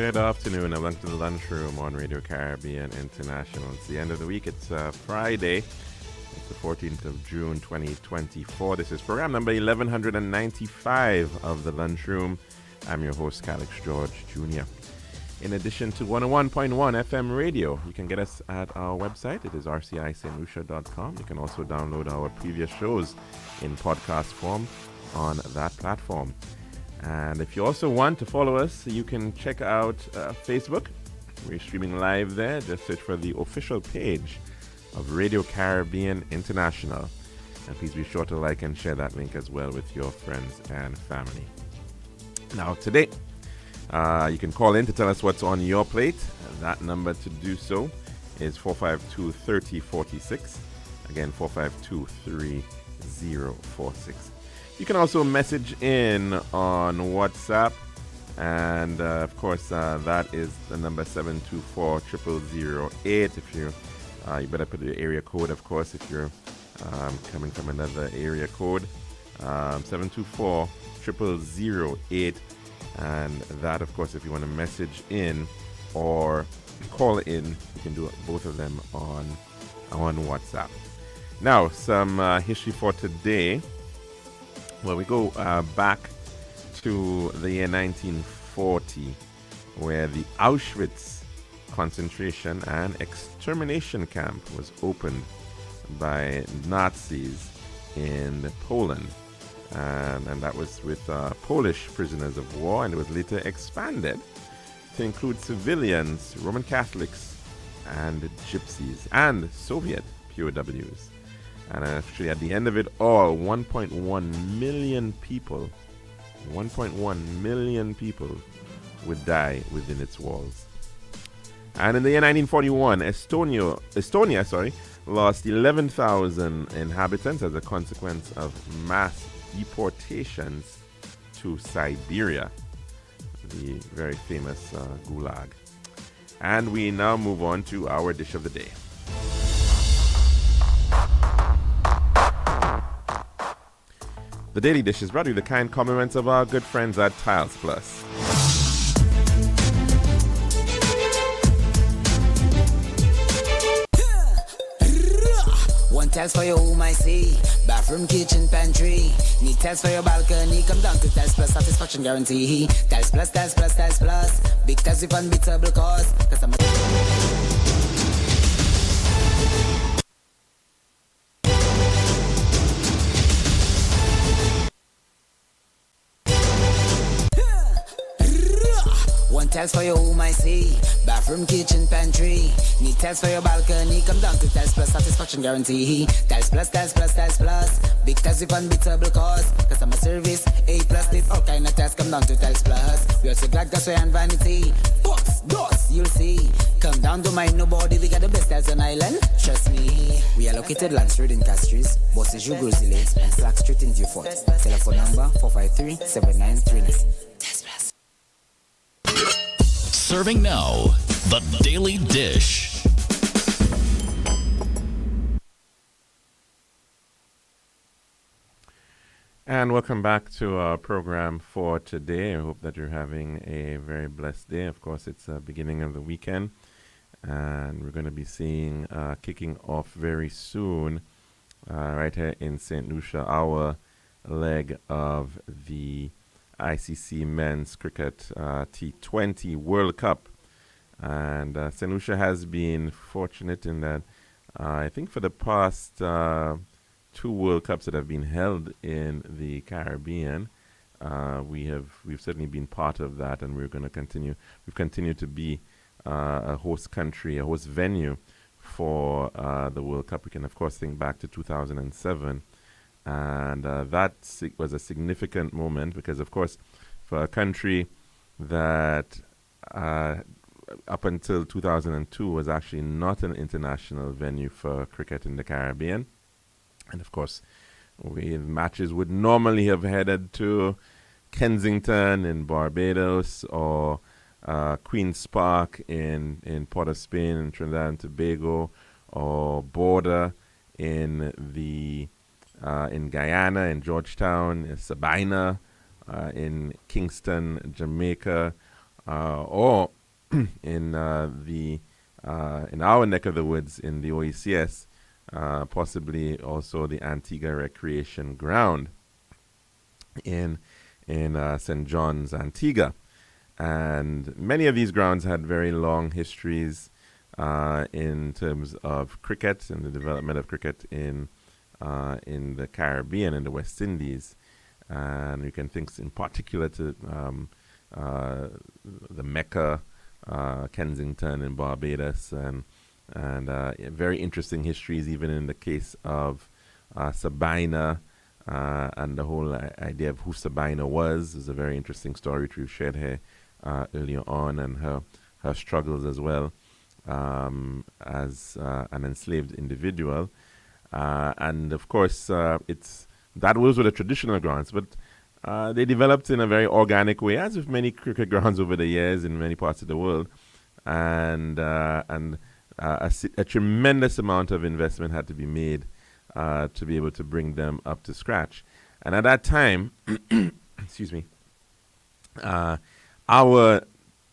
Good afternoon and welcome to the lunchroom on Radio Caribbean International. It's the end of the week. It's Friday. It's the 14th of June 2024. This is program number 1195 of the lunchroom. I'm your host, Calix George Jr. In addition to 101.1 FM radio, you can get us at our website. It is rcistlucia.com. You can also download our previous shows in podcast form on that platform. And if you also want to follow us, you can check out Facebook. We're streaming live there. Just search for the official page of Radio Caribbean International. And please be sure to like and share that link as well with your friends and family. Now, today, you can call in to tell us what's on your plate. That number to do so is 452-3046. Again, 452-3046. You can also message in on WhatsApp, and of course that is the number 724-0008. If you better put the area code, of course, if you're coming from another area code, 724-0008, and that, of course, if you want to message in or call in, you can do both of them on WhatsApp. Now, some history for today. Well, we go back to the year 1940, where the Auschwitz concentration and extermination camp was opened by Nazis in Poland. And that was with Polish prisoners of war, and it was later expanded to include civilians, Roman Catholics, and Gypsies, and Soviet POWs. And actually, at the end of it all, 1.1 million people would die within its walls. And in the year 1941, Estonia lost 11,000 inhabitants as a consequence of mass deportations to Siberia, the very famous Gulag. And we now move on to our dish of the day. The Daily Dish is brought to you the kind compliments of our good friends at Tiles Plus. One tiles for your home, I see. Bathroom, kitchen, pantry. Need tiles for your balcony. Come down to Tiles Plus, satisfaction guarantee. Tiles Plus, Tiles Plus, Tiles Plus. Big tiles with unbeatable cost. Customer. Tiles for your home, I see. Bathroom, kitchen, pantry. Need tiles for your balcony. Come down to Tiles Plus, satisfaction guarantee. Tiles Plus, Tiles Plus, Tiles Plus. Big tiles with unbeatable cost. Customer service, A+. Need all kind of tiles. Come down to Tiles Plus. We also got gasway and vanity. Box, doors, you'll see. Come down, don't mind nobody. We got the best tiles on island. Trust me. We are located Land Street in Castries, Bosses Grozile, and Slack Street in Dufort. Telephone number 453-7939. Serving now, the Daily Dish. And welcome back to our program for today. I hope that you're having a very blessed day. Of course, it's the beginning of the weekend, and we're going to be seeing kicking off very soon, right here in St. Lucia, our leg of the ICC Men's Cricket T20 World Cup. And St. Lucia has been fortunate in that I think for the past 2 World Cups that have been held in the Caribbean, we've certainly been part of that, and we've continued to be a host country, a host venue for the World Cup. We can of course think back to 2007. And that was a significant moment because, of course, for a country that up until 2002 was actually not an international venue for cricket in the Caribbean. And, of course, matches would normally have headed to Kensington in Barbados or Queen's Park in Port of Spain in Trinidad and Tobago, or Border in Guyana, in Georgetown, in Sabina, in Kingston, Jamaica, or in the in our neck of the woods in the OECS, possibly also the Antigua Recreation Ground in St. John's, Antigua. And many of these grounds had very long histories in terms of cricket and the development of cricket in the Caribbean and the West Indies. And you can think in particular to the Mecca, Kensington in Barbados, and very interesting histories even in the case of Sabina, and the whole idea of who Sabina was is a very interesting story which we've shared here earlier on, and her struggles as well as an enslaved individual. And of course, those were the traditional grounds, but they developed in a very organic way, as with many cricket grounds over the years in many parts of the world, and a tremendous amount of investment had to be made to be able to bring them up to scratch. And at that time, excuse me, our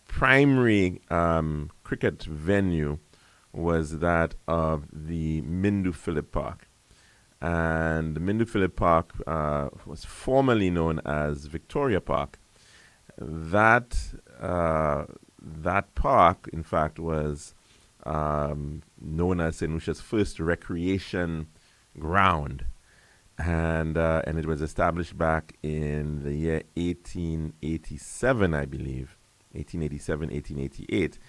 primary cricket venue was that of the Mindu Phillip Park. And the Mindu Phillip Park was formerly known as Victoria Park. That park, in fact, was known as St. Lucia's first recreation ground, and it was established back in the year 1887, I believe, 1887, 1888.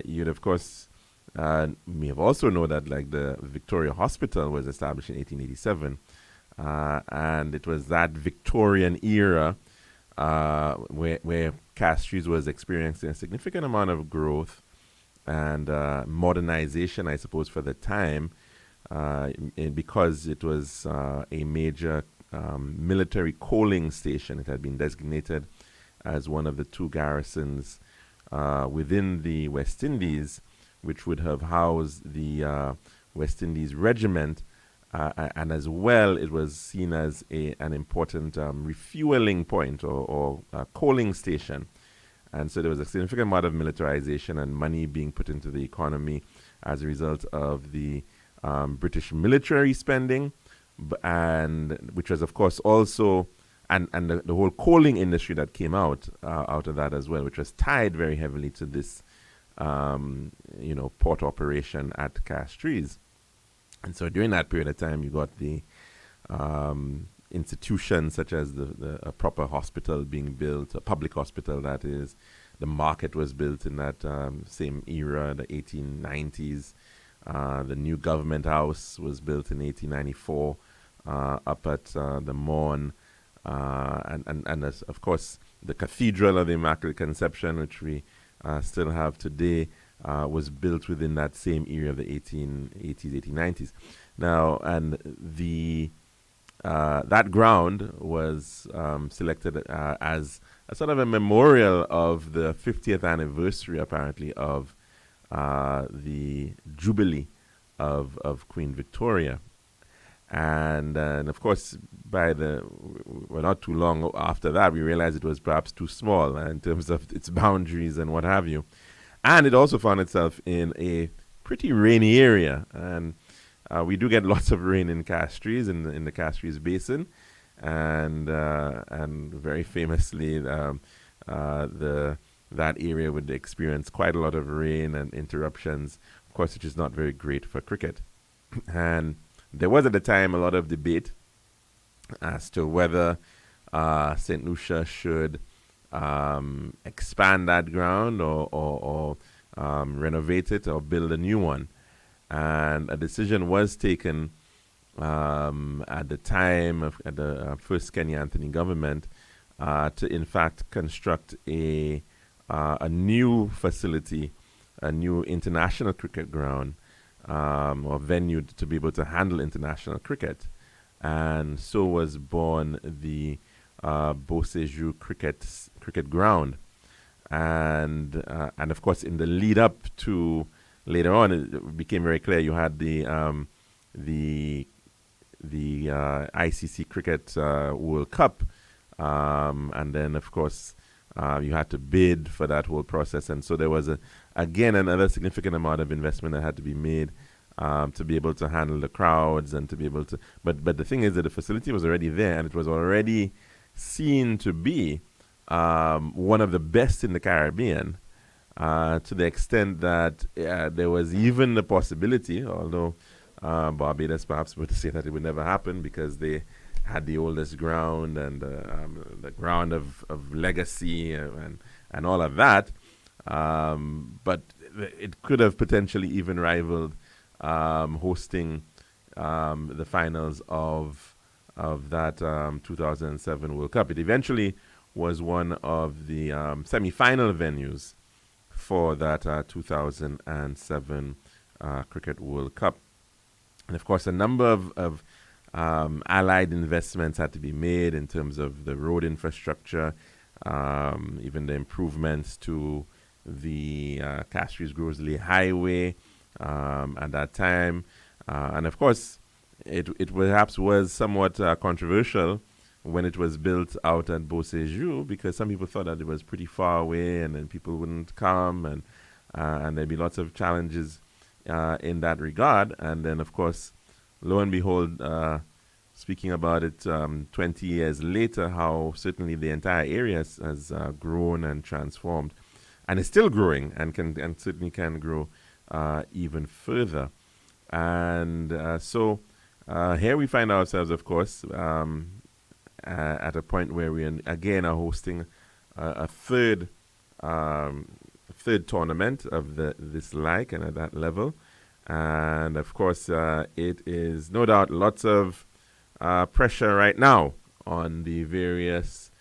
You'd of course may have also known that like the Victoria Hospital was established in 1887, and it was that Victorian era where Castries was experiencing a significant amount of growth and modernization, I suppose, for the time, because it was a major military coaling station. It had been designated as one of the two garrisons within the West Indies, which would have housed the West Indies Regiment, and as well it was seen as an important refueling point or coaling station. And so there was a significant amount of militarization and money being put into the economy as a result of the British military spending, and which was of course also and the whole coaling industry that came out of that as well, which was tied very heavily to this port operation at Castries. And so during that period of time, you got the institutions such as a proper hospital being built, a public hospital that is. The market was built in that same era, the 1890s. The new government house was built in 1894 up at the Morn. And of course, the Cathedral of the Immaculate Conception, which we still have today, was built within that same era of the 1880s, 1890s. Now, and that ground was selected as a sort of a memorial of the 50th anniversary, apparently, of the Jubilee of Queen Victoria. And of course, not too long after that, we realized it was perhaps too small in terms of its boundaries and what have you. And it also found itself in a pretty rainy area. And we do get lots of rain in Castries, in the Castries Basin. And very famously, that area would experience quite a lot of rain and interruptions, of course, which is not very great for cricket. And there was at the time a lot of debate as to whether St. Lucia should expand that ground or renovate it or build a new one. And a decision was taken at the time of the first Kenny Anthony government to in fact construct a new facility, a new international cricket ground or venue to be able to handle international cricket. And so was born the Beausejour cricket ground. And of course, in the lead up to later on, it became very clear you had the ICC Cricket World Cup, and then of course You had to bid for that whole process, and so there was again another significant amount of investment that had to be made to be able to handle the crowds and to be able to. But the thing is that the facility was already there, and it was already seen to be one of the best in the Caribbean. To the extent that there was even the possibility, although Barbados perhaps would say that it would never happen because they had the oldest ground and the ground of legacy and all of that. But it could have potentially even rivaled hosting the finals of that 2007 World Cup. It eventually was one of the semi-final venues for that 2007 Cricket World Cup. And of course, a number of allied investments had to be made in terms of the road infrastructure, even the improvements to the Castries-Grosley Highway at that time. And of course, it perhaps was somewhat controversial when it was built out at Beauséjour, because some people thought that it was pretty far away and then people wouldn't come, and there'd be lots of challenges in that regard. And then, of course, lo and behold, speaking about it 20 years later, how certainly the entire area has grown and transformed, and is still growing and certainly can grow even further. And so here we find ourselves, of course, at a point where we again are hosting a third tournament of this like and at that level. And of course, it is no doubt lots of pressure right now on the various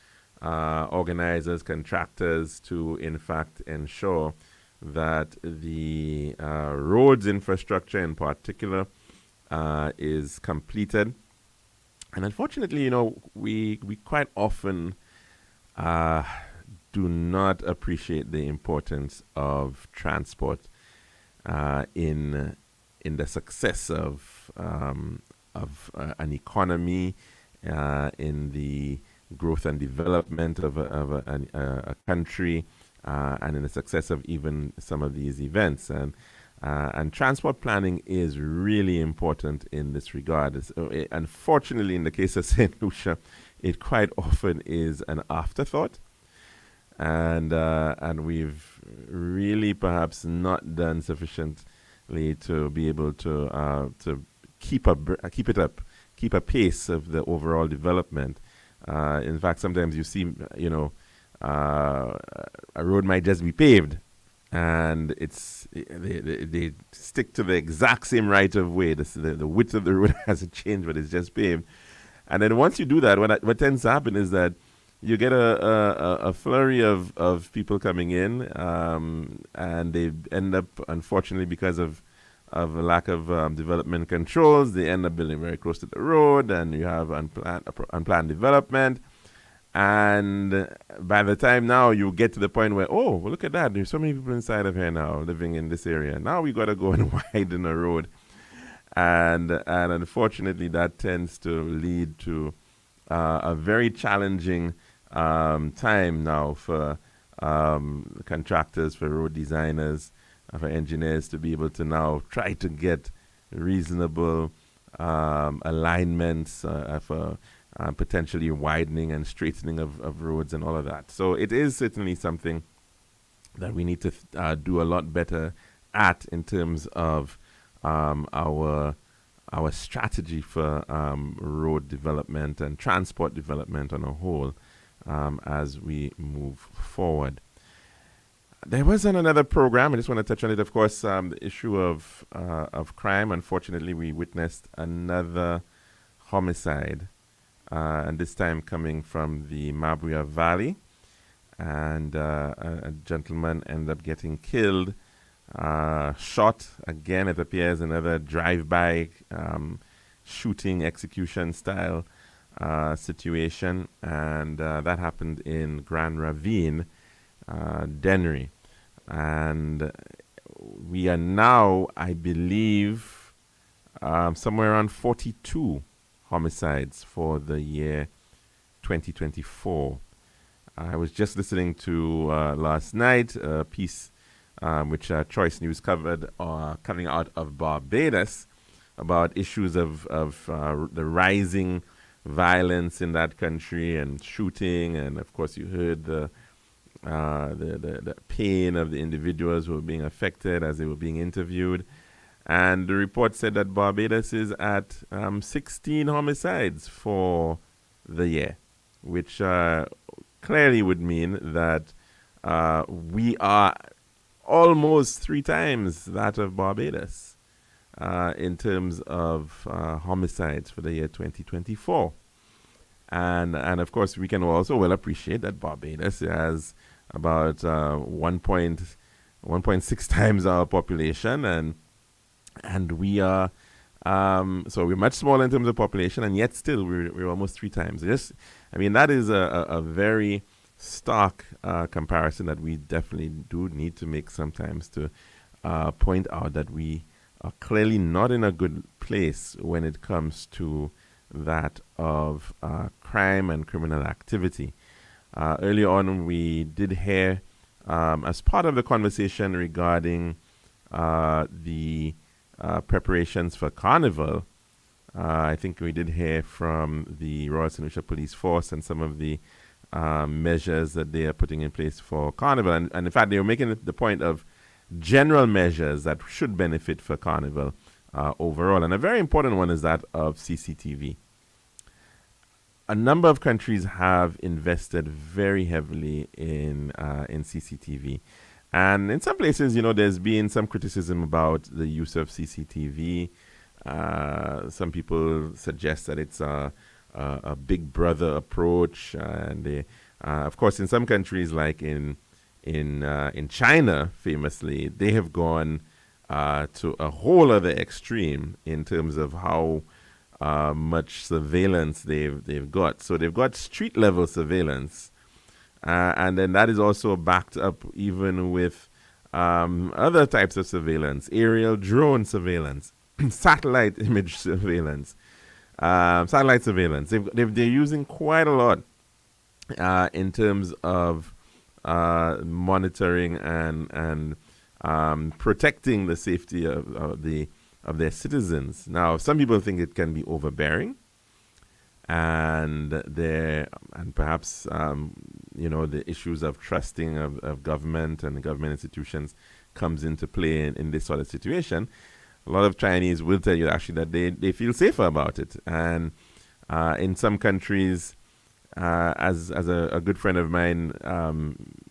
organizers, contractors to in fact ensure that the roads infrastructure in particular is completed. And unfortunately, we quite often do not appreciate the importance of transport in the success of an economy, in the growth and development of a country, and in the success of even some of these events. And transport planning is really important in this regard. Unfortunately, in the case of St. Lucia, it quite often is an afterthought. And we've really perhaps not done sufficiently to be able to keep a pace of the overall development. In fact, sometimes you see, a road might just be paved, and they stick to the exact same right of way. The width of the road hasn't changed, but it's just paved. And then once you do that, what tends to happen is that you get a flurry of people coming in, and they end up, unfortunately, because of a lack of development controls, they end up building very close to the road, and you have unplanned development. And by the time now you get to the point where, oh, well, look at that, there's so many people inside of here now living in this area. Now we got to go and widen the road. And unfortunately, that tends to lead to a very challenging time now for contractors, for road designers, for engineers to be able to now try to get reasonable alignments for potentially widening and straightening of roads and all of that. So it is certainly something that we need to do a lot better at in terms of our strategy for road development and transport development on a whole as we move forward. There was another program. I just want to touch on it. Of course, the issue of crime. Unfortunately, we witnessed another homicide, and this time coming from the Mabuya Valley. And a gentleman ended up getting killed, shot. Again, it appears another drive-by shooting execution style situation, and that happened in Grand Ravine, Dennery. And we are now, I believe, somewhere around 42 homicides for the year 2024. I was just listening to last night a piece which Choice News covered coming out of Barbados about issues of the rising violence in that country and shooting, and of course you heard the pain of the individuals who were being affected as they were being interviewed. And the report said that Barbados is at 16 homicides for the year, which clearly would mean that we are almost 3 times that of Barbados in terms of homicides for the year 2024. And of course, we can also well appreciate that Barbados has about 1.6 times our population, and we are so we're much smaller in terms of population, and yet still we're almost 3 times. That is a very stark comparison that we definitely do need to make sometimes to point out that we are clearly not in a good place when it comes to that of crime and criminal activity. Earlier on, we did hear, as part of the conversation regarding the preparations for Carnival, I think we did hear from the Royal St. Lucia Police Force and some of the measures that they are putting in place for Carnival. And in fact, they were making the point of general measures that should benefit for Carnival overall. And a very important one is that of CCTV. A number of countries have invested very heavily in CCTV. And in some places, there's been some criticism about the use of CCTV. Some people suggest that it's a big brother approach. And of course, in some countries, like in China, famously, they have gone to a whole other extreme in terms of how much surveillance they've got. So they've got street level surveillance, and then that is also backed up even with other types of surveillance: aerial drone surveillance, satellite image surveillance, satellite surveillance. They're using quite a lot in terms of monitoring and protecting the safety of their citizens. Now, some people think it can be overbearing, and perhaps the issues of trusting of government and government institutions comes into play in this sort of situation. A lot of Chinese will tell you actually that they feel safer about it, and in some countries, as a good friend of mine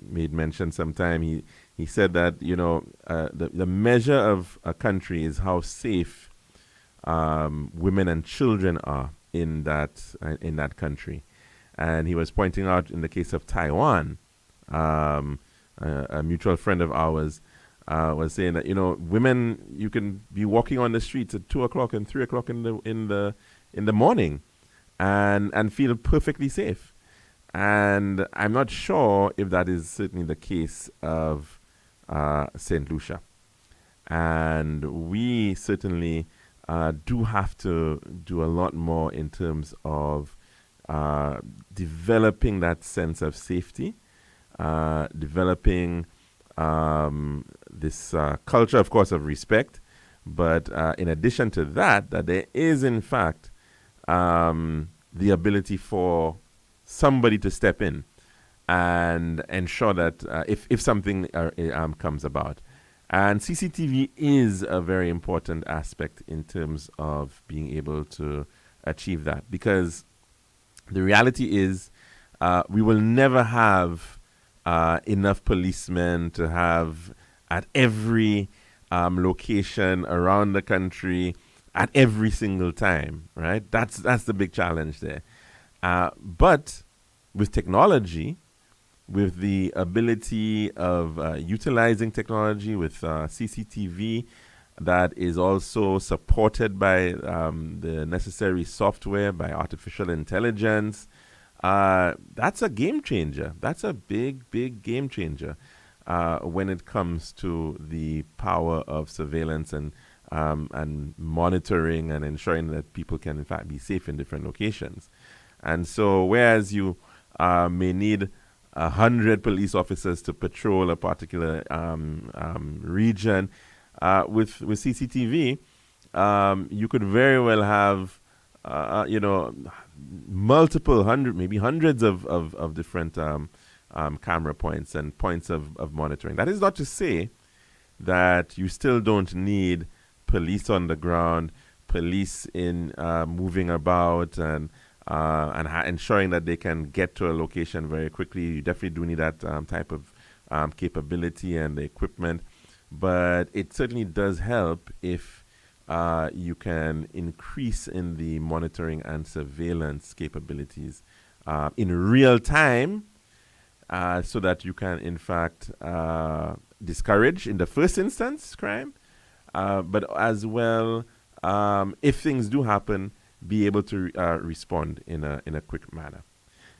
made mention sometime, he said that the measure of a country is how safe women and children are in that country. And he was pointing out in the case of Taiwan, a mutual friend of ours was saying that women, you can be walking on the streets at 2 o'clock and 3 o'clock in the morning and feel perfectly safe. And I'm not sure if that is certainly the case of St. Lucia. And we certainly do have to do a lot more in terms of developing that sense of safety, developing this culture, of course, of respect. But in addition to that there is, in fact, the ability for somebody to step in and ensure that if something comes about. And CCTV is a very important aspect in terms of being able to achieve that, because the reality is we will never have enough policemen to have at every location around the country at every single time, right? That's the big challenge there. But with technology, with the ability of utilizing technology with CCTV that is also supported by the necessary software, by artificial intelligence, that's a game changer. That's a big, big game changer when it comes to the power of surveillance and monitoring and ensuring that people can, in fact, be safe in different locations. And so whereas you may need 100 police officers to patrol a particular region. With CCTV, you could very well have, multiple maybe hundreds of different camera points and points of monitoring. That is not to say that you still don't need police on the ground, police in moving about and ensuring that they can get to a location very quickly. You definitely do need that type of capability and the equipment. But it certainly does help if you can increase in the monitoring and surveillance capabilities in real time, so that you can, in fact, discourage, in the first instance, crime, but as well, if things do happen, be able to respond in a quick manner.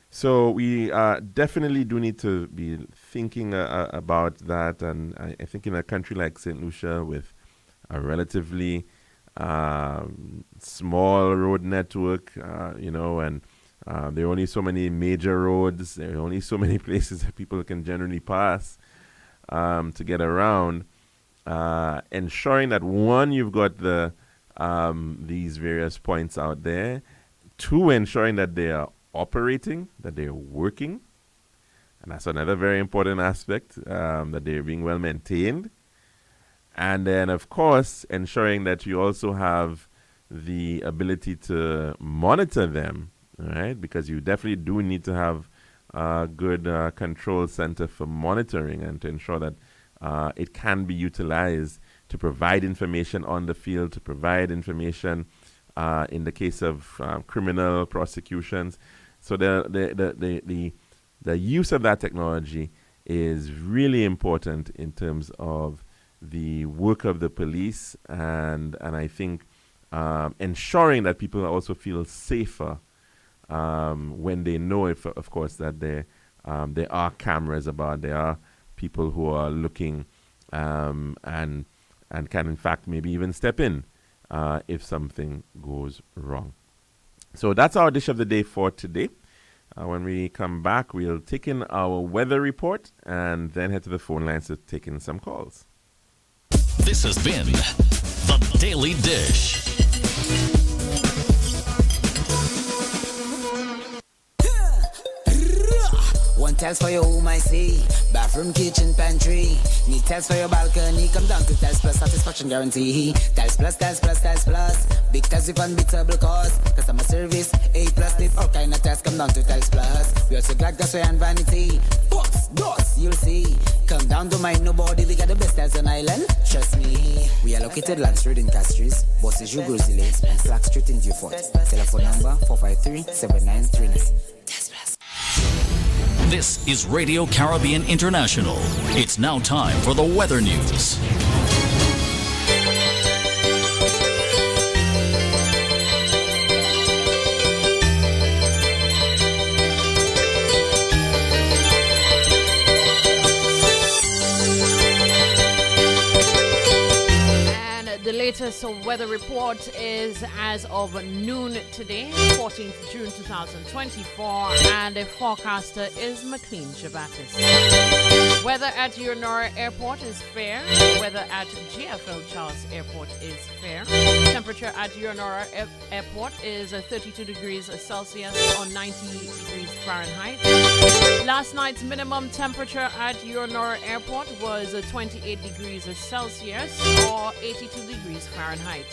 So we definitely do need to be thinking about that. And I think in a country like St. Lucia, with a relatively small road network, and there are only so many major roads, there are only so many places that people can generally pass to get around, ensuring that, one, you've got these various points out there, two, ensuring that they are operating, that they're working, and that's another very important aspect, that they're being well maintained, and then, of course, ensuring that you also have the ability to monitor them, right? Because you definitely do need to have a good control center for monitoring and to ensure that it can be utilized to provide information on the field, to provide information in the case of criminal prosecutions. So the use of that technology is really important in terms of the work of the police, and I think ensuring that people also feel safer when they know, of course, that there are cameras about, there are people who are looking and can, in fact, maybe even step in if something goes wrong. So that's our dish of the day for today. When we come back, we'll take in our weather report and then head to the phone lines to take in some calls. This has been The Daily Dish. One tiles for your home, I see. Bathroom, kitchen, pantry. Need tiles for your balcony. Come down to Tiles Plus, satisfaction guarantee. Tiles Plus, Tiles Plus, Tiles Plus. Big tiles with unbeatable cost. Customer service, A plus. If all kind of tiles, come down to Tiles Plus. We also got gas and vanity. Box, doors, you'll see. Come down to mind nobody. We got the best tiles on island. Trust me. We are located Land Street in Castries, Bosses, Jugos, and Flag Street in Beaufort. Telephone number 453-7939. Tiles Plus. This is Radio Caribbean International. It's now time for the weather news. The latest weather report is as of noon today, 14th June 2024, and the forecaster is McLean Jabatis. Weather at Eunora Airport is fair. Weather at GFL Charles Airport is fair. Temperature at Eunora Airport is 32 degrees Celsius or 90 degrees Fahrenheit. Last night's minimum temperature at Eunora Airport was 28 degrees Celsius or 82 degrees Fahrenheit.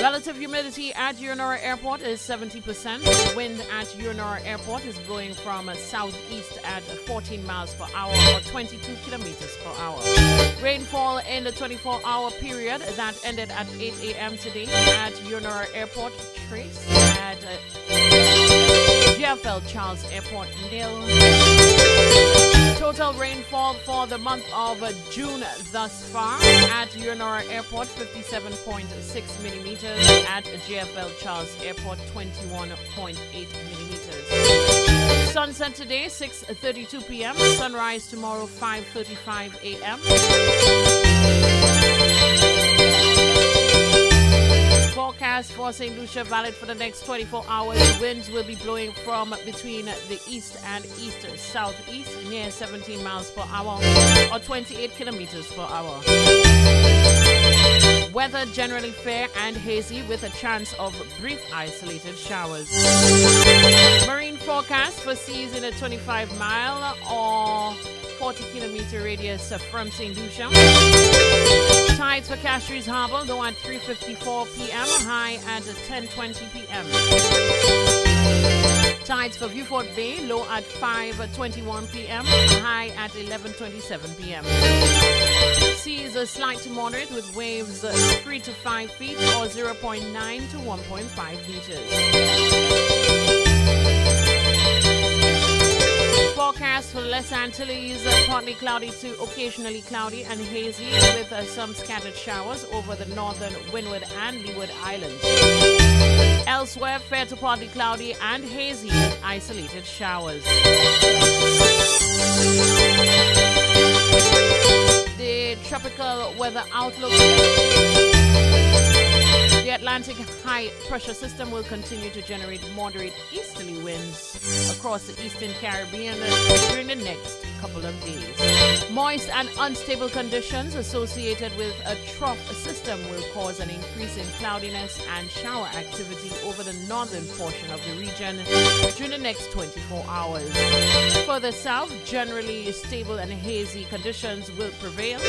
Relative humidity at Eunora Airport is 70%. Wind at Eunora Airport is blowing from southeast at 14 miles per hour or 22 kilometers per hour. Rainfall in the 24-hour period that ended at 8 a.m. today at Eunora Airport trace at GFL Charles Airport nil. Total rainfall for the month of June thus far at Eunora Airport 57.6 millimeters, at GFL Charles Airport 21.8 millimeters. Sunset today 6:32 p.m. Sunrise tomorrow 5:35 a.m. Forecast forecast for St. Lucia valid for the next 24 hours. Winds will be blowing from between the east and east-southeast near 17 miles per hour or 28 kilometers per hour. Weather generally fair and hazy with a chance of brief isolated showers. Marine forecast for seas in a 25-mile or 40-kilometer radius from St. Lucia. Tides for Castries Harbour low at 3:54 p.m., high at 10:20 p.m. Tides for Beaufort Bay low at 5:21 p.m., high at 11:27 p.m. Seas are slight to moderate with waves 3 to 5 feet or 0.9 to 1.5 meters. Forecast for Les Antilles, partly cloudy to occasionally cloudy and hazy with some scattered showers over the northern Windward and Leeward Islands. Elsewhere, fair to partly cloudy and hazy with isolated showers. The tropical weather outlook. The Atlantic high pressure system will continue to generate moderate easterly winds across the eastern Caribbean during the next couple of days. Moist and unstable conditions associated with a trough system will cause an increase in cloudiness and shower activity over the northern portion of the region during the next 24 hours. Further south, generally stable and hazy conditions will prevail.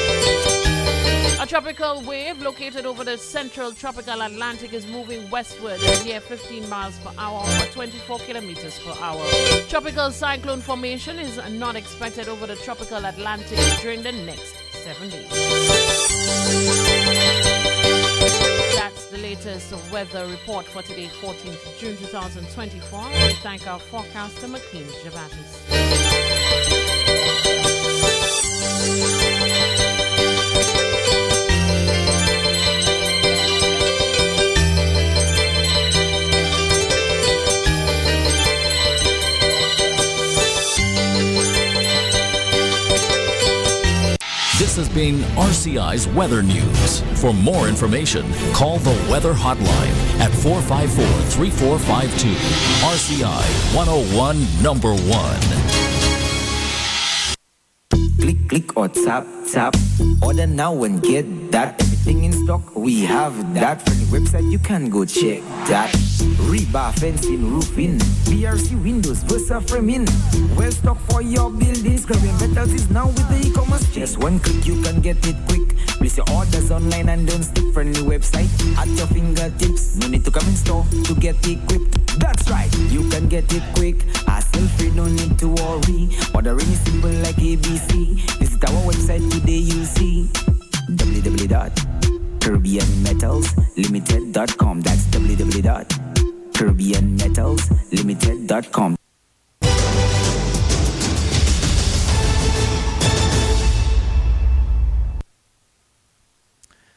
A tropical wave located over the central tropical Atlantic is moving westward near 15 miles per hour or 24 kilometers per hour. Tropical cyclone formation is not expected over the tropical Atlantic during the next 7 days. That's the latest weather report for today, 14th June 2024. We thank our forecaster, McLean Javatis. This has been RCI's Weather News. For more information, call the Weather Hotline at 454-3452. RCI 101 number 1. Click or tap. Order now and get that. Everything in stock, we have that. From the website, you can go check that. Rebar, fencing, roofing, BRC windows, Versa framing. Well stock for your buildings. Caribbean Metals is now with the e-commerce. Just one click, you can get it quick. Place your orders online and don't stick. Friendly website at your fingertips. No need to come in store to get equipped. That's right, you can get it quick. Hassle-free, no need to worry. Ordering is simple like ABC. Visit our website today, you see www.caribbeanmetalslimited.com. That's www.caribbeanmetalslimited.com.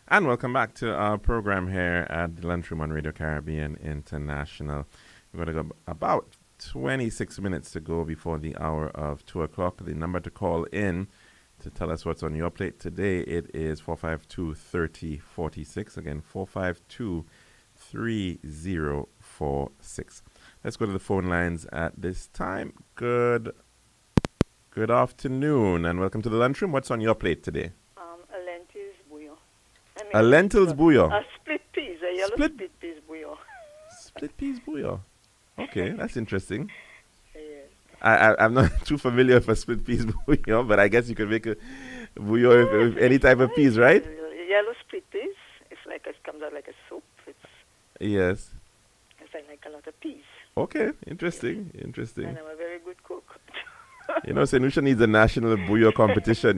And welcome back to our program here at the Lunchroom on Radio Caribbean International. We're going to go about 26 minutes to go before the hour of 2 o'clock. The number to call in to tell us what's on your plate today, it is 452-3046. Again, 452-3046. Let's go to the phone lines at this time. Good afternoon and welcome to the Lunchroom. What's on your plate today? A lentils bouillon. A lentils bouillon. A split peas, a yellow split peas bouillon. Split peas bouillon. Okay, that's interesting. Yes. I'm not too familiar with a split peas bouillon, but I guess you could make a bouillon with any type of peas, right? Yellow split peas. It comes out like a soup. Yes. It's like a lot of peas. Okay, interesting. And I'm a very good cook. St. Lucia needs a national bouillon competition,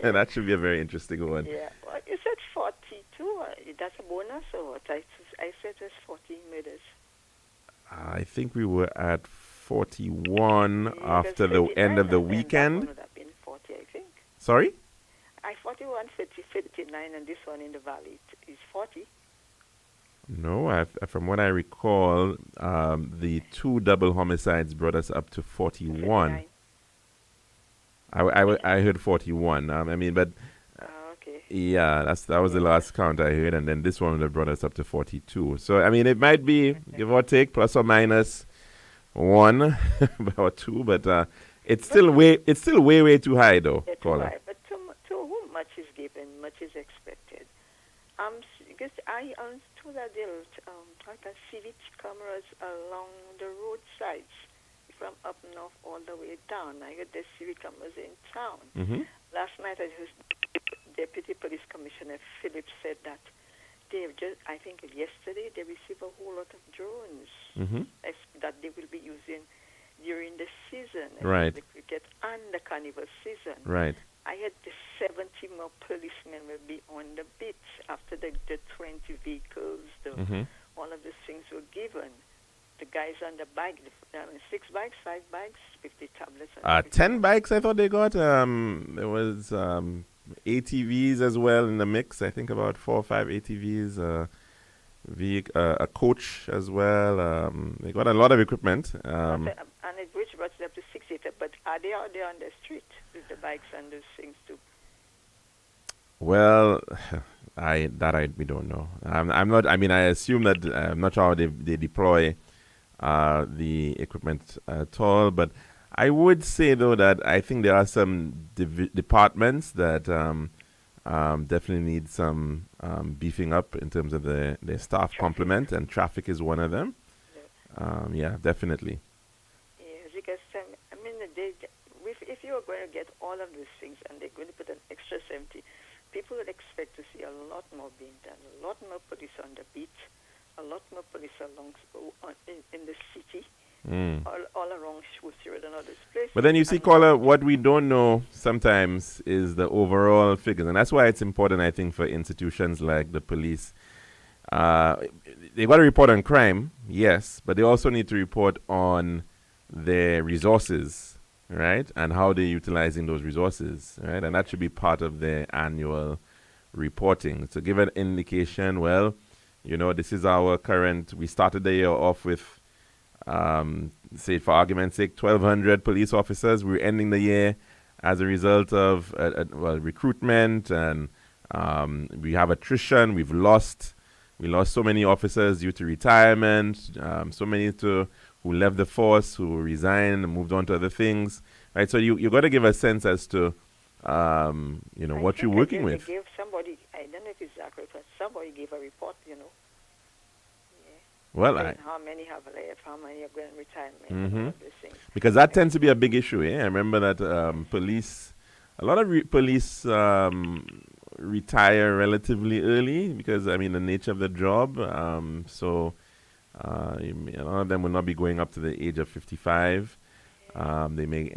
That should be a very interesting one. Yeah. Well, you said 42. That's a bonus or what? I said it was 40 meters. I think we were at 41 after the end of the weekend. That would have been 40, I think. Sorry? I 41, 59, and this one in the valley is 40. No, from what I recall, the two double homicides brought us up to 41. I heard 41. Okay. Yeah, that was the last count I heard, and then this one would have brought us up to 42. So I mean, it might be give or take, plus or minus one or two, but it's still way too high though, They're too caller. high. But to whom much is given, much is expected. Because I understood that there are like a civic cameras along the roadsides from up north all the way down. I heard there's civic cameras in town. Mm-hmm. Last night, Deputy Police Commissioner Phillips said that I think yesterday, they received a whole lot of drones Mm-hmm. that they will be using during the season, Right. the cricket and the carnival season. Right. I had the 70 more policemen will be on the beat after the 20 vehicles, Mm-hmm. all of these things were given. The guys on the bike, 6 bikes, 5 bikes, 50 tablets. And 10 bikes I thought they got. There was ATVs as well in the mix. I think about 4 or 5 ATVs, a coach as well. They got a lot of equipment. and it which brought it up to 60. But are they out there on the street with the bikes and those things too? Well, we don't know. I'm not. I mean, I assume that I'm not sure how they deploy the equipment at all. But I would say though that I think there are some departments that definitely need some beefing up in terms of their staff complement, and traffic is one of them. Yeah, definitely. Yes, because I mean, if you are going to get all of these things and they're going to put an extra 70, people would expect to see a lot more being done, a lot more police on the beat, a lot more police in the city, all around Shrewsbury Road and all these places. But then you see, caller, what we don't know sometimes is the overall figures, and that's why it's important, I think, for institutions like the police. They got to report on crime, yes, but they also need to report on their resources, right, and how they're utilizing those resources, right, and that should be part of their annual reporting. So give an indication, well, you know, this is our current, we started the year off with, say for argument's sake, 1,200 police officers. We're ending the year as a result of recruitment, and we have attrition. We lost so many officers due to retirement, so many who left the force, who resigned and moved on to other things, right? So you got to give a sense as to, what you're working with. They gave somebody, I don't know if it's exactly, but somebody gave a report, Yeah. Well, how many have left, how many are going to retirement, all of these things. Because that tends to be a big issue. I remember that a lot of police retire relatively early because, I mean, the nature of the job. So a lot of them will not be going up to the age of 55. They may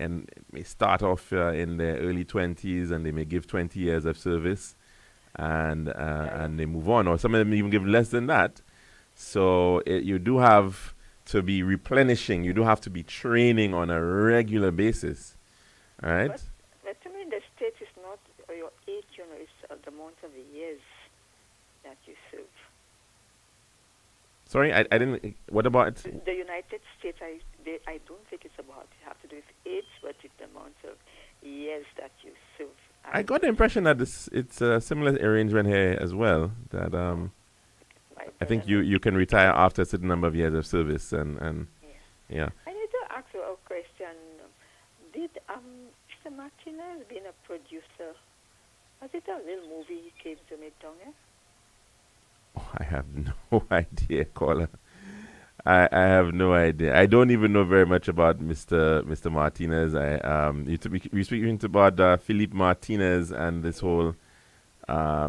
start off in their early 20s, and they may give 20 years of service, and they move on. Or some of them even give less than that. So you do have to be replenishing. You do have to be training on a regular basis. All right? But to me, the state is not your age, it's the amount of the years that you serve. Sorry, I didn't. What about the United States? I don't think it's about it have to do with age, but it's the amount of years that you serve. I got the impression that it's a similar arrangement here as well. That I think you can retire after a certain number of years of service, and yeah. I need to ask you a question. Did Mr. Martinez being a producer? Was it a little movie he came to make down here? Oh, I have no idea, caller. I have no idea. I don't even know very much about Mr. Martinez. We're speaking about Philippe Martinez and this whole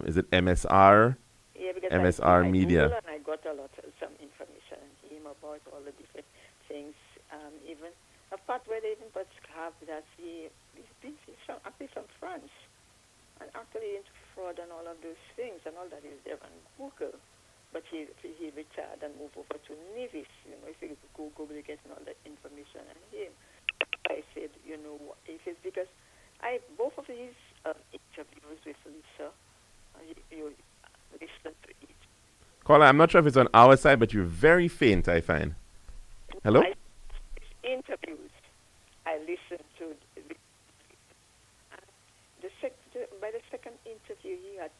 is it MSR? Yeah, because MSR I Media. Googled and I got a lot of some information on him about all the different things. Even a part where they even put have that he's actually from France and actually into fraud and all of those things, and all that is there on Google. But he retired and moved over to Nevis. If you Google, you get all that information on him. I said, if it's because both of his interviews with Lisa, you listen to it. Caller, I'm not sure if it's on our side, but you're very faint, I find. Hello? His interviews, I listened to. By the second interview, he had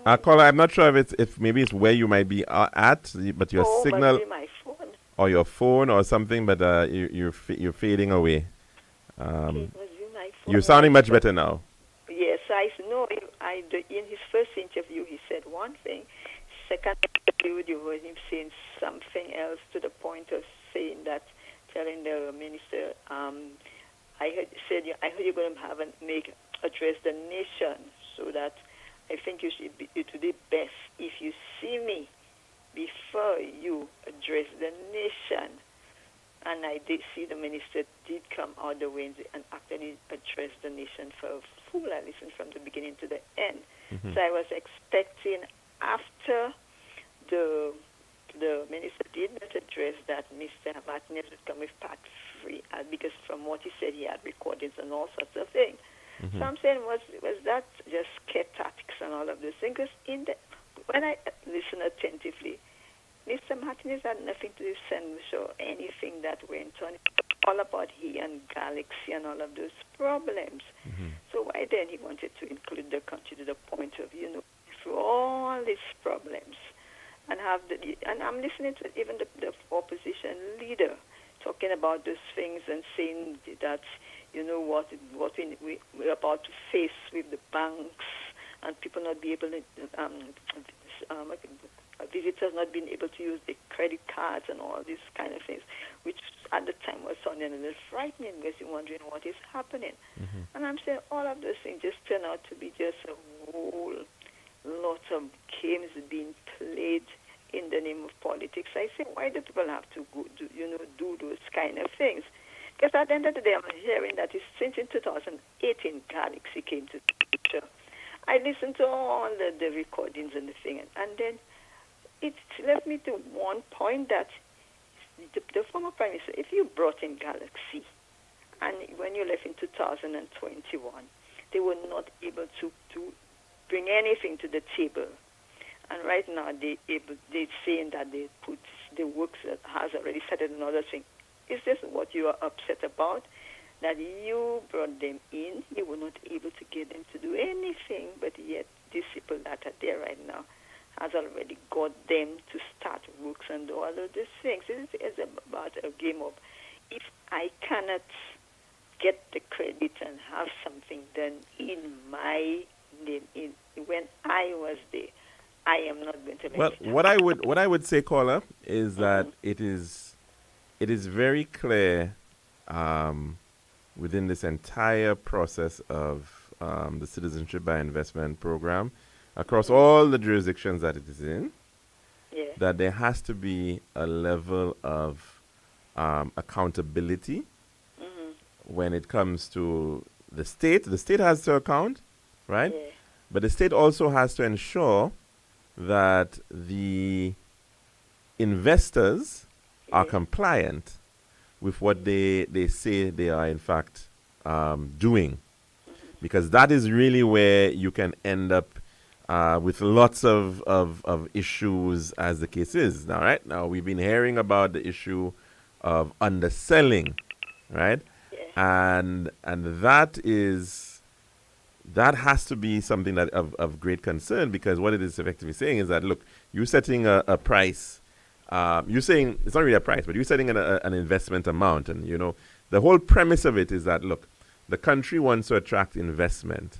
Caller, I'm not sure if maybe it's where you might be at, but your Oh, must signal be my phone. or your phone or something, but you're fading away. Okay, it must be my phone. You're sounding Right, much better now. yes, I know. In his first interview, he said one thing. Second interview, you heard him saying something else to the point of saying that, telling the minister, I heard you're going to have address the nation, so that I think it would be best if you see me before you address the nation. And I did see the minister did come out the way and actually address the nation for a full. I listened from the beginning to the end. Mm-hmm. So I was expecting after the minister did not address that Mr. Martinez would come with part 3, because from what he said he had recordings and all sorts of things. Mm-hmm. So I'm saying, was that just tactics and all of those things? Because when I listened attentively, Mr. Martinez had nothing to send or anything that went on. All about he and Galaxy and all of those problems. Mm-hmm. So why then he wanted to include the country to the point of, through all these problems, and I'm listening to even the opposition leader talking about those things and saying that, what we're about to face with the banks and people not be able to, visitors not being able to use their credit cards and all these kind of things, which at the time was sounding a little frightening because you're wondering what is happening. Mm-hmm. And I'm saying all of those things just turn out to be just a whole lot of games being played in the name of politics. I say, why do people have to go do those kind of things? Because at the end of the day, I'm hearing that since in 2018, Galaxy came to the picture. I listened to all the recordings and the thing, and then it led me to one point that the former Prime Minister, if you brought in Galaxy, and when you left in 2021, they were not able to bring anything to the table. And right now, they're saying that they put the works that has already started another thing. Is this what you are upset about? That you brought them in, you were not able to get them to do anything, but yet these people that are there right now has already got them to start works and do all of these things. It's about a game of, if I cannot get the credit and have something done in my name, when I was there, I am not going to let Well, it what I would say, caller, is that it is very clear within this entire process of the Citizenship by Investment program across all the jurisdictions that it is in, that there has to be a level of accountability when it comes to the state. The state has to account, right? Yeah. But the state also has to ensure that the investors are compliant with what they say they are in fact doing. Because that is really where you can end up with lots of issues, as the case is. Now, right now, we've been hearing about the issue of underselling, right? Yeah. And that has to be something that of great concern, because what it is effectively saying is that, look, you're setting a price. You're saying it's not really a price, but you're setting an investment amount. And, the whole premise of it is that, look, the country wants to attract investment,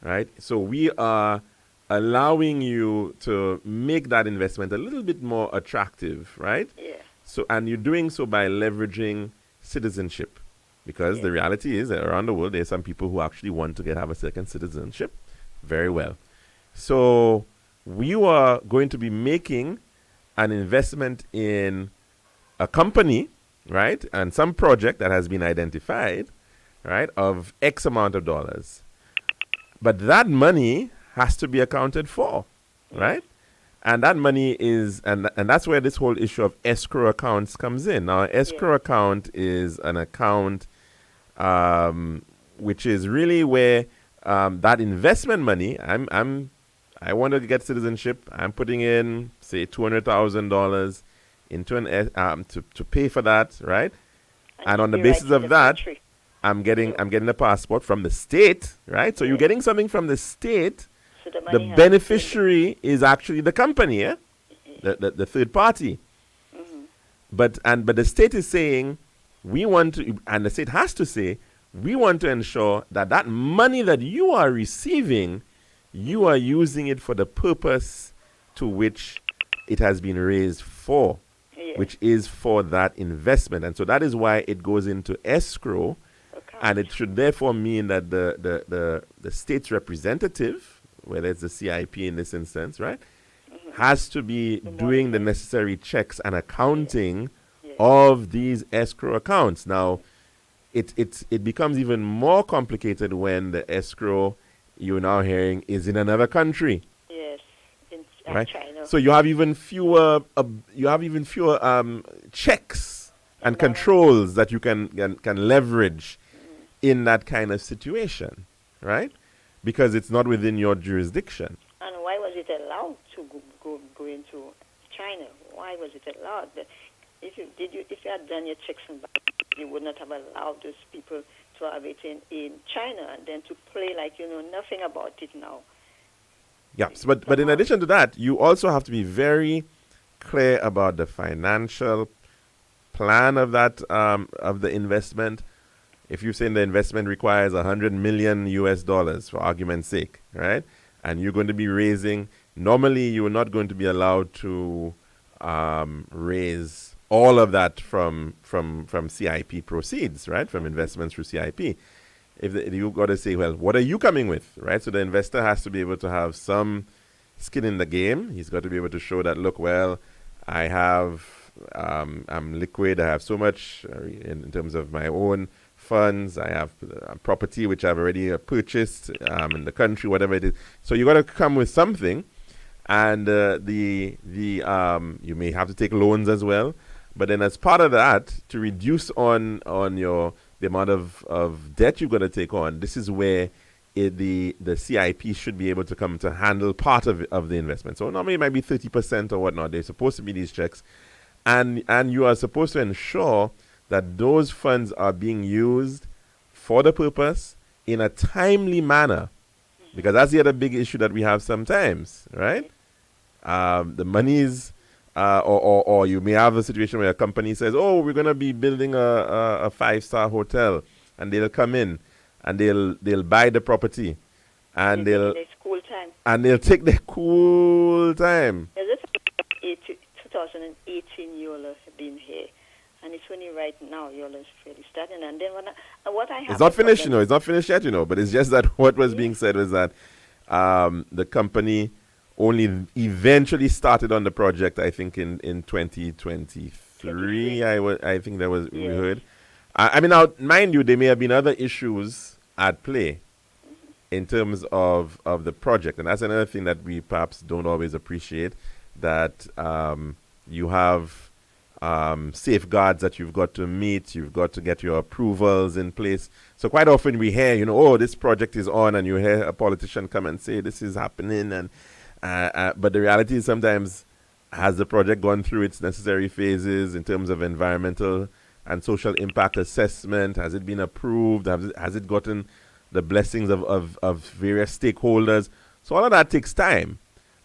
right? So we are allowing you to make that investment a little bit more attractive, right? Yeah. So, and you're doing so by leveraging citizenship. Because the reality is that around the world, there are some people who actually want to have a second citizenship. Very well. So we are going to be making an investment in a company, right? And some project that has been identified, right, of X amount of dollars. But that money has to be accounted for, right? And that money is, and that's where this whole issue of escrow accounts comes in. Now, escrow account is an account which is really where that investment money, I want to get citizenship. I'm putting in, say, $200,000 into to pay for that, right? And on the basis of that, I'm getting a passport from the state, right? So you're getting something from the state, So the The money has beneficiary is actually the company, yeah? The third party. Mm-hmm. But the state is saying we want to, and the state has to say we want to ensure that that money that you are receiving, you are using it for the purpose to which it has been raised for, Yes. which is for that investment. And so that is why it goes into escrow, and it should therefore mean that the state's representative, whether it's the CIP in this instance, right, has to be doing the necessary checks and accounting Yes. of these escrow accounts. Now, it becomes even more complicated when the escrow you're now hearing is in another country, Yes. In right? China. So you have even fewer checks and controls that you can leverage in that kind of situation, right? Because it's not within your jurisdiction. And why was it allowed to go into China? Why was it allowed? If you had done your checks and balances, you would not have allowed those people to have it in China and then to play like you know nothing about it now. Yes, but in addition to that, you also have to be very clear about the financial plan of that of the investment. If you're saying the investment requires $100 million US, for argument's sake, right? And you're going to be raising, normally you are not going to be allowed to raise all of that from CIP proceeds, right? From investments through CIP. You've got to say, well, what are you coming with, right? So the investor has to be able to have some skin in the game. He's got to be able to show that, look, well, I have, I'm liquid. I have so much in terms of my own funds. I have property which I've already purchased in the country, whatever it is. So you got to come with something, and you may have to take loans as well. But then, as part of that, to reduce on the amount of debt you're going to take on, this is where the CIP should be able to come to handle part of the investment. So normally it might be 30% or whatnot. They're supposed to be these checks, and you are supposed to ensure that those funds are being used for the purpose in a timely manner, because that's the other big issue that we have sometimes, right? The monies, or you may have a situation where a company says, "Oh, we're going to be building a 5-star hotel," and they'll come in and they'll buy the property, and they'll take their cool time. Is it 2018 you all have been here? And it's only right now you all is really starting. And then what I have... It's not finished, It's not finished yet, But it's just that what was being said was that the company only eventually started on the project, I think, in 2023. I think that was we heard. I mean, now, mind you, there may have been other issues at play in terms of the project. And that's another thing that we perhaps don't always appreciate, that you have safeguards that you've got to meet. You've got to get your approvals in place. So quite often we hear, oh, this project is on, and you hear a politician come and say this is happening. And but the reality is sometimes, has the project gone through its necessary phases in terms of environmental and social impact assessment? Has it been approved? Has it gotten the blessings of various stakeholders? So all of that takes time.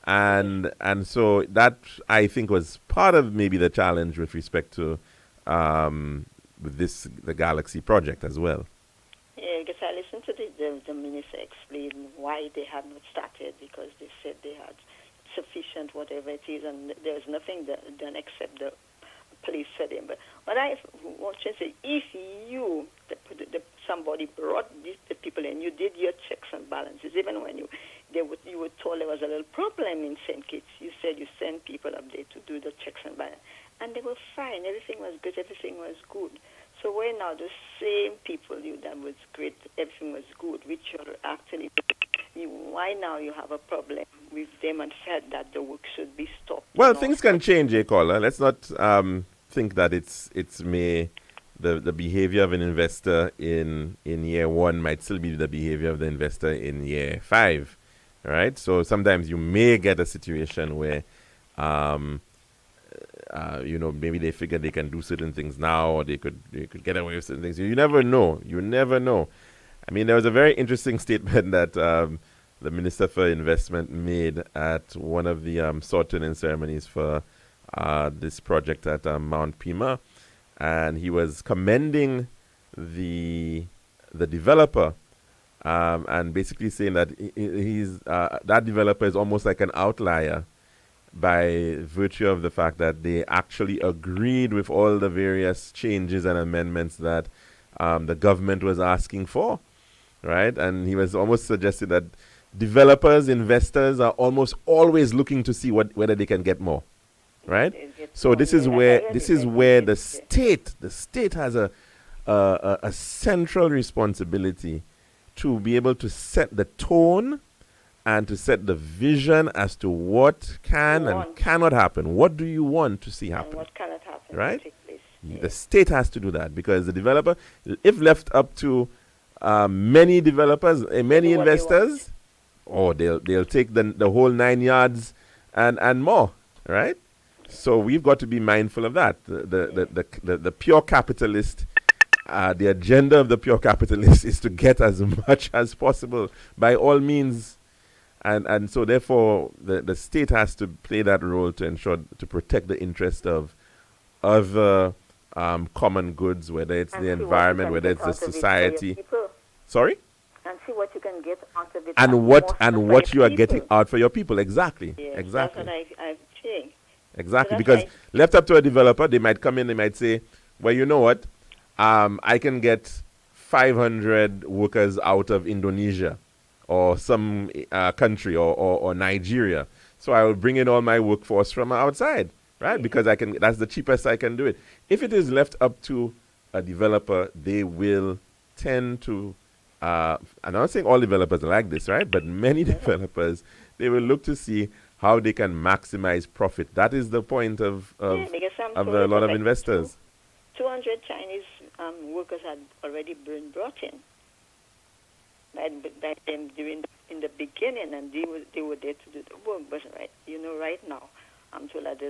And so that, I think, was part of maybe the challenge with respect to the Galaxy project as well. Yeah, because I listened to the minister explain why they had not started, because they said they had sufficient whatever it is, and there's nothing done except the police for them. But what I want to say, if you, somebody brought the people in, you did your checks and balances, even when you were told there was a little problem in St. Kitts, you said you sent people up there to do the checks and balances, and they were fine. Everything was good. Everything was good. So where now the same people that was great, everything was good, which are actually, why now you have a problem with them and said that the work should be stopped? Well, things can change, caller. Let's not think that it's the behavior of an investor in year 1 might still be the behavior of the investor in year 5, right? So sometimes you may get a situation where maybe they figure they can do certain things now, or they could get away with certain things. You never know. I mean, there was a very interesting statement that the the Minister for Investment made at one of the sawturning ceremonies for this project at Mount Pima, and he was commending the developer, and basically saying that he's that developer is almost like an outlier by virtue of the fact that they actually agreed with all the various changes and amendments that the government was asking for, right? And he was almost suggesting that developers, investors are almost always looking to see whether they can get more, right? So this is where the state has a central responsibility to be able to set the tone and to set the vision as to what can and cannot happen. What do you want to see happen? And what cannot happen, right? take place. The state has to do that, because the developer, if left up to many developers, many investors, they'll take the whole 9 yards and more, right? So we've got to be mindful of that. The pure capitalist, the agenda of the pure capitalist is to get as much as possible by all means. And so therefore the state has to play that role to ensure, to protect the interest of other common goods, whether it's the environment, whether it's the society. Sorry? And see what you can get out of it. And what you are getting out for your people. Exactly. Yes, exactly. That's what I'm saying. Exactly. So because left up to a developer, they might come in, they might say, well, you know what? I can get 500 workers out of Indonesia or some country or Nigeria. So I will bring in all my workforce from outside, right? Because that's the cheapest I can do it. If it is left up to a developer, they will tend to, I'm not saying all developers are like this, right? But many developers, they will look to see how they can maximize profit. That is the point of a lot of investors. 200 Chinese workers had already been brought in by them in the beginning, and they were there to do the work. But right now, I'm told that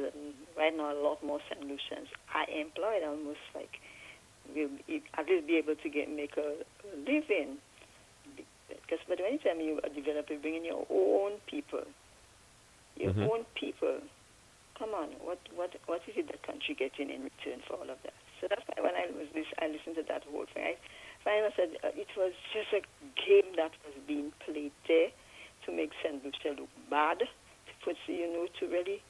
right now a lot more solutions are employed, almost like will at least be able to make a living. Because by the time you are developing, bringing your own people, own people. Come on, what is it the country getting in return for all of that? So that's why when I listened to that whole thing, I finally said it was just a game that was being played there to make St. Lucia look bad, to really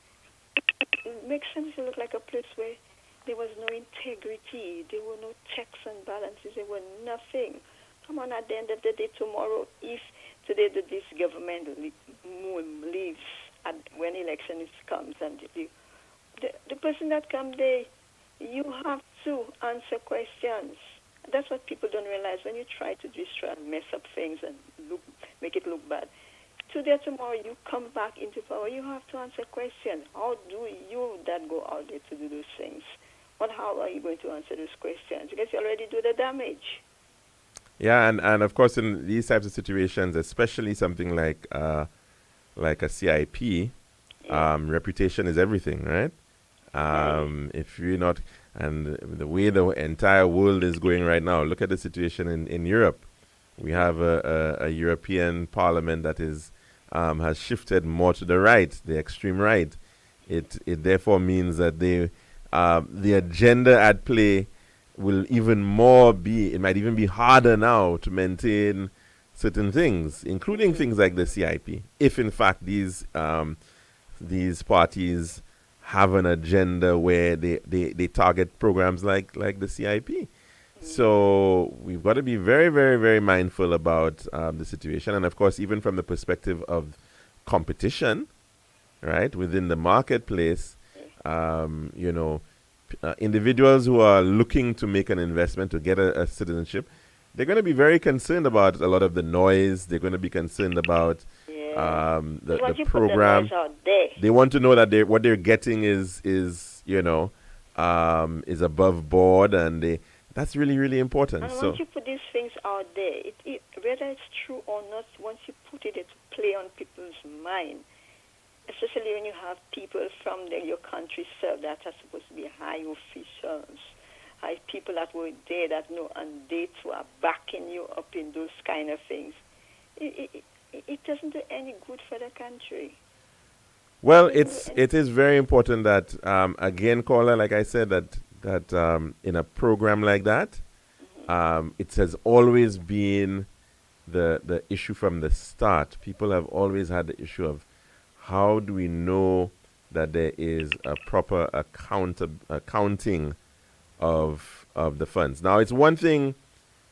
make St. Lucia look like a place where there was no integrity, there were no checks and balances, there were nothing. Come on, at the end of the day, tomorrow, if today this government leaves, when election comes, and the person that comes there, you have to answer questions. That's what people don't realize when you try to mess up things and make it look bad. Today, tomorrow, you come back into power, you have to answer questions. How do you that go out there to do those things? How are you going to answer those questions? Because you already do the damage. Yeah, and of course, in these types of situations, especially something like a CIP, reputation is everything, right? If you're not, and the way the entire world is going right now, look at the situation in Europe. We have a European Parliament that has shifted more to the right, the extreme right. It therefore means that the agenda at play will even more be, it might even be harder now to maintain certain things, including things like the CIP, if in fact these parties have an agenda where they target programs like the CIP. So we've got to be very, very, very mindful about the situation. And of course, even from the perspective of competition, right, within the marketplace, individuals who are looking to make an investment to get a citizenship, they're going to be very concerned about a lot of the noise. They're going to be concerned about the program. They want to know that what they're getting is above board, and that's really, really important. And once you put these things out there, whether it's true or not, once you put it to play on people's mind, especially when you have people from your country served that are supposed to be high officials, high people that were there that know, and they too are backing you up in those kind of things. it doesn't do any good for the country. Well, It doesn't do it is very important that again, caller, like I said, that in a program like that, it has always been the issue from the start. People have always had the issue of how do we know that there is a proper accounting of the funds. Now, it's one thing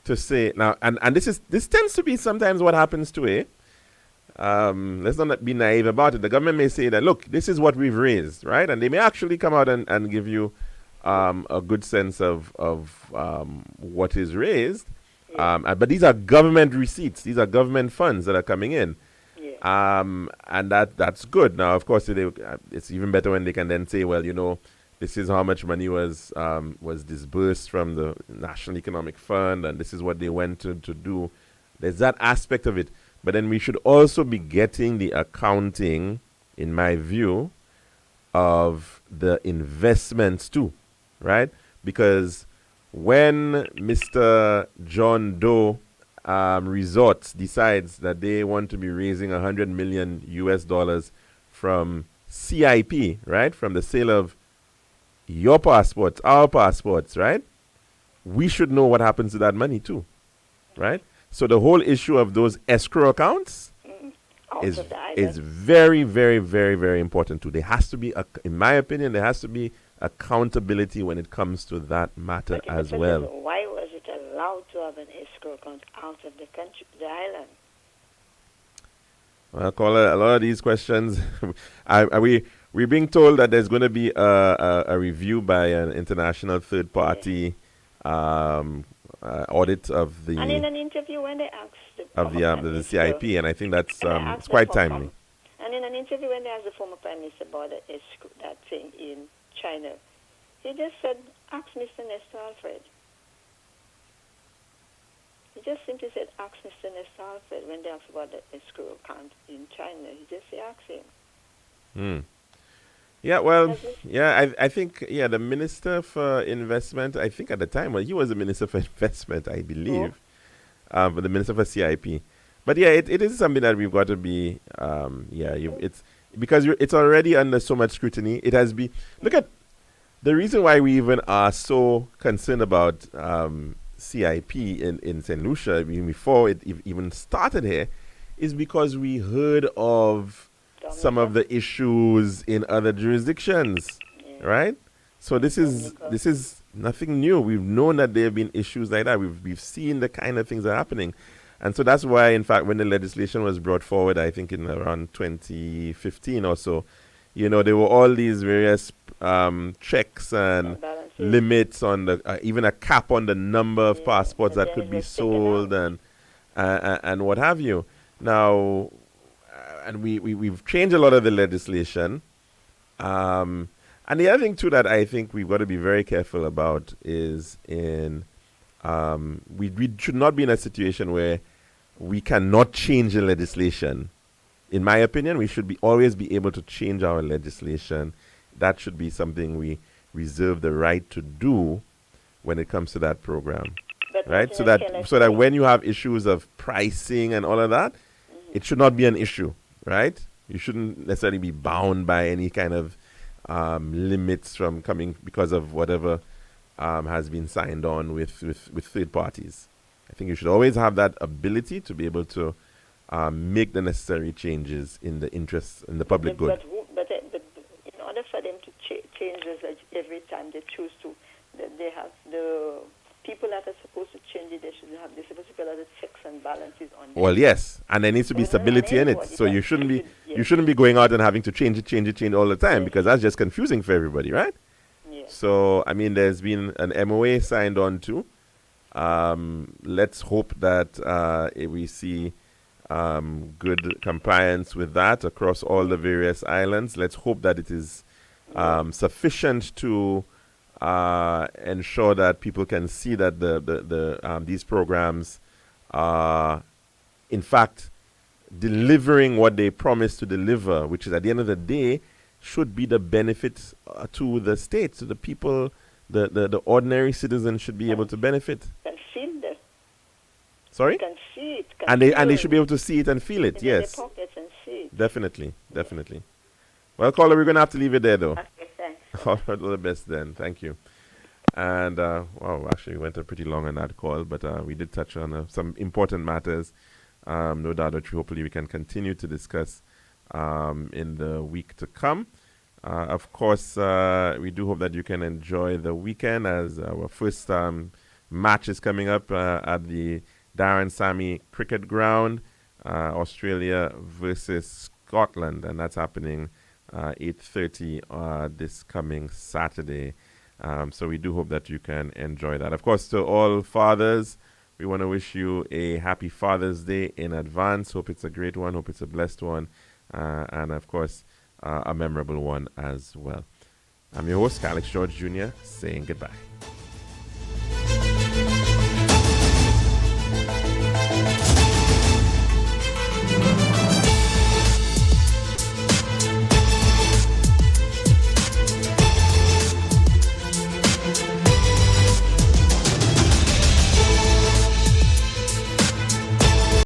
to say now, and this tends to be sometimes what happens to it. Let's not be naive about it. The government may say that, look, this is what we've raised, right? And they may actually come out and give you a good sense of what is raised. But these are government receipts. These are government funds that are coming in. Yeah. And that's good. Now, of course, it's even better when they can then say, well, this is how much money was disbursed from the National Economic Fund, and this is what they went to do. There's that aspect of it. But then we should also be getting the accounting, in my view, of the investments too, right? Because when Mr. John Doe Resorts decides that they want to be raising $100 million US from CIP, right? From the sale of your passports, our passports, right? We should know what happens to that money too, right? So the whole issue of those escrow accounts is very, very, very, very important too. There has to be, in my opinion, there has to be accountability when it comes to that matter as well. Why was it allowed to have an escrow account out of the country, the island? Well, caller, a lot of these questions, we're being told that there's going to be a review by an international third party audit of the. And in an interview when they asked the CIP, and I think that's it's quite timely. And in an interview when they asked the former Prime Minister about that thing in China, he just said, ask Mr. Nestor Alfred. He just simply said, ask Mr. Nestor Alfred when they asked about the escrow account in China. He just said, ask him. Yeah, well, I think, the Minister for Investment, I think at the time, well, he was the Minister for Investment, I believe, but the Minister for CIP. But yeah, it is something that we've got to be, it's because it's already under so much scrutiny. It has been, look at the reason why we even are so concerned about CIP in St. Lucia, before it even started here, is because we heard of some of the issues in other jurisdictions, right? So this is nothing new. We've known that there have been issues like that. We've seen the kind of things that are happening. And so that's why, in fact, when the legislation was brought forward, I think in around 2015 or so, there were all these various checks and limits on the, even a cap on the number of passports that could be sold and what have you. Now, and we've changed a lot of the legislation. And the other thing, too, that I think we've got to be very careful about is we should not be in a situation where we cannot change the legislation. In my opinion, we should always be able to change our legislation. That should be something we reserve the right to do when it comes to that program. Right? So that when you have issues of pricing and all of that, it should not be an issue. Right? You shouldn't necessarily be bound by any kind of limits from coming because of whatever has been signed on with third parties. I think you should always have that ability to be able to make the necessary changes in the interest in the public good. But in order for them to change this every time they choose to, they have the people that are supposed to change it. They're supposed to put all the checks and balances on them. Well, yes, and there needs to be stability in it. So you shouldn't be going out and having to change it all the time, because that's just confusing for everybody, right? Yeah. So I mean, there's been an MOA signed on too. Let's hope that we see good compliance with that across all the various islands. Let's hope that it is sufficient to ensure that people can see that these programs are, in fact, delivering what they promise to deliver, which is, at the end of the day, should be the benefit to the state, to the people. The ordinary citizens should be able to benefit. And feel Sorry? Can see it. Can And they feel should be able to see it and feel it. in their Yes, pockets and see it. definitely. Well, caller, we're gonna have to leave it there though. Okay, thanks. All right, all the best then. Thank you. And wow, actually, we went pretty long on that call, but we did touch on some important matters. No doubt that hopefully we can continue to discuss in the week to come. Of course, we do hope that you can enjoy the weekend as our first match is coming up at the Darren Sammy Cricket Ground, Australia versus Scotland, and that's happening 8:30 this coming Saturday. So we do hope that you can enjoy that. Of course, to all fathers, we want to wish you a happy Father's Day in advance. Hope it's a great one. Hope it's a blessed one. And of course, a memorable one as well. I'm your host, Alex George Jr., saying goodbye.